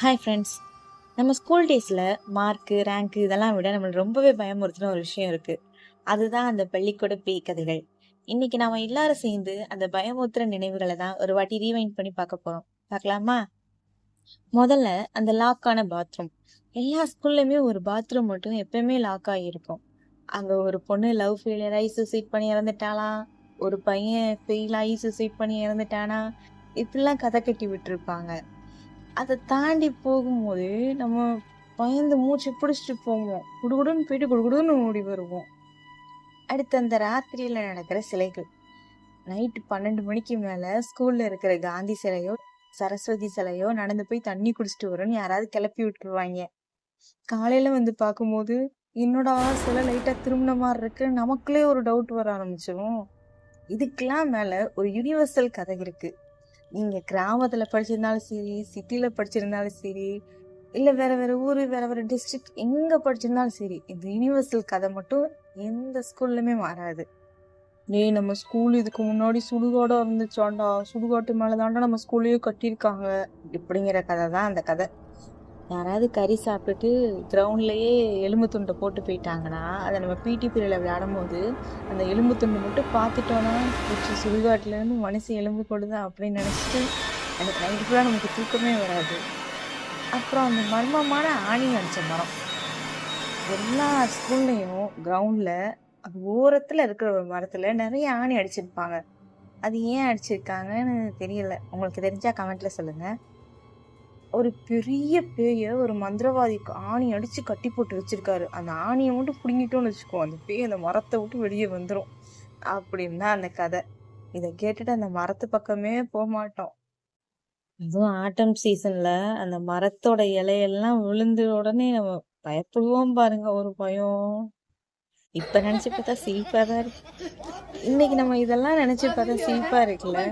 Hi friends. நம்ம school டேஸில் mark rank இதெல்லாம் விட நம்மளுக்கு ரொம்பவே பயமுறுத்துன ஒரு விஷயம் இருக்குது. அதுதான் அந்த பள்ளிக்கூட பேய் கதைகள். இன்னைக்கு நாம எல்லாரும் சேர்ந்து அந்த பயமுறுத்துற நினைவுகளை தான் ஒரு வாட்டி ரீவைண்ட் பண்ணி பார்க்க போகிறோம். பார்க்கலாமா? முதல்ல அந்த லாக்கான பாத்ரூம். எல்லா ஸ்கூல்லையுமே ஒரு பாத்ரூம் மட்டும் எப்பயுமே லாக் ஆகியிருக்கும். அங்கே ஒரு பொண்ணு லவ் ஃபெயிலியர் ஆகி சூசைட் பண்ணி இறந்துட்டாலாம், ஒரு பையன் ஃபெயில் ஆகி சூசைட் பண்ணி இறந்துட்டானா, இப்படிலாம் கதை கட்டி விட்டுருப்பாங்க. அதை தாண்டி போகும்போது நம்ம பயந்து மூச்சு பிடிச்சிட்டு போவோம். குடுகுடுன்னு போயிட்டு குடுகுடுன்னு ஓடி வருவோம். அடுத்து அந்த ராத்திரியில நடக்கிற சிலைகள். நைட்டு 12 மணிக்கு மேல ஸ்கூல்ல இருக்கிற காந்தி சிலையோ சரஸ்வதி சிலையோ நடந்து போய் தண்ணி குடிச்சிட்டு வரும்னு யாராவது கிளப்பி விட்டுருவாங்க. காலையில வந்து பார்க்கும்போது என்னோட சிலை லைட்டா திரும்பின மாதிரி இருக்கு, நமக்குள்ளே ஒரு டவுட் வர ஆரம்பிச்சிடும். இதுக்கெல்லாம் மேல ஒரு யூனிவர்சல் கதை இருக்கு. நீங்க கிராமத்துல படிச்சிருந்தாலும் சரி, சிட்டில படிச்சிருந்தாலும் சரி, இல்ல வேற வேற ஊரு, வேற வேற டிஸ்ட்ரிக்ட் எங்க படிச்சிருந்தாலும் சரி, இந்த யூனிவர்சல் கதை மட்டும் எந்த ஸ்கூல்லுமே மாறாது. நம்ம ஸ்கூல் இதுக்கு முன்னாடி சுடுகாடா இருந்துச்சாண்டா, சுடுகாட்டு மேலதாண்டா நம்ம ஸ்கூல்லையே கட்டியிருக்காங்க, இப்படிங்கிற கதை தான் அந்த கதை. யாராவது கறி சாப்பிட்டுட்டு கிரவுண்ட்லயே எலும்பு துண்டை போட்டு போயிட்டாங்கன்னா, அதை நம்ம பிடி பீரியட்ல விளையாடும் போது அந்த எலும்பு துண்டு மட்டும் பார்த்துட்டோன்னா, சுடுகாட்டுல இருந்து மனுஷன் எலும்பு கொடுதான் அப்படின்னு நினைச்சிட்டு எனக்கு நைட்டு ஃபுல்லாக நமக்கு தூக்கமே வராது. அப்புறம் அந்த மர்மமான ஆணி அடிச்ச மரம். எல்லா ஸ்கூல்லையும் கிரவுண்ட்ல அது ஓரத்துல இருக்கிற ஒரு மரத்துல நிறைய ஆணி அடிச்சிருப்பாங்க. அது ஏன் அடிச்சிருக்காங்கன்னு தெரியல. உங்களுக்கு தெரிஞ்சா கமெண்ட்ல சொல்லுங்க. ஒரு பெரிய பேய ஒரு மந்திரவாதி ஆணி அடிச்சு கட்டி போட்டு வச்சிருக்காரு. அந்த ஆணியை மட்டும் புடுங்கிட்டோம்னு வச்சுக்கோ, அந்த பேய் அந்த மரத்தை விட்டு வெளியே வந்துடும் அப்படின்னு தான் அந்த கதை. இதை கேட்டுட்டு அந்த மரத்து பக்கமே போக மாட்டோம். அதுவும் ஆட்டம் சீசன்ல அந்த மரத்தோட இலையெல்லாம் விழுந்து உடனே நம்ம பயப்படுவோம் பாருங்க, ஒரு பயம். இப்ப நினைச்சு பார்த்தா சிரிப்பா தான் இருக்கு. இன்னைக்கு நம்ம இதெல்லாம் நினைச்சு பார்த்தா சிரிப்பா இருக்குல்ல.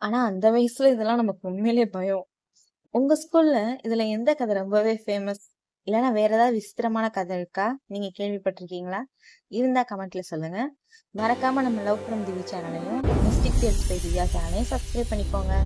ஆனா அந்த வயசுல இதெல்லாம் நமக்கு உண்மையிலே பயம். உங்க ஸ்கூல்ல இதுல எந்த கதை ரொம்பவே ஃபேமஸ்? இல்லைன்னா வேற ஏதாவது விசித்திரமான கதை இருக்கா? நீங்க கேள்விப்பட்டிருக்கீங்களா? இருந்தா கமெண்ட்ல சொல்லுங்க. மறக்காம நம்ம லவ் ஃப்ரம் திவி சேனலையும் மிஸ்டிக் டேல்ஸ் பை திவ்யா சேனலையும் சப்ஸ்கிரைப் பண்ணிக்கோங்க.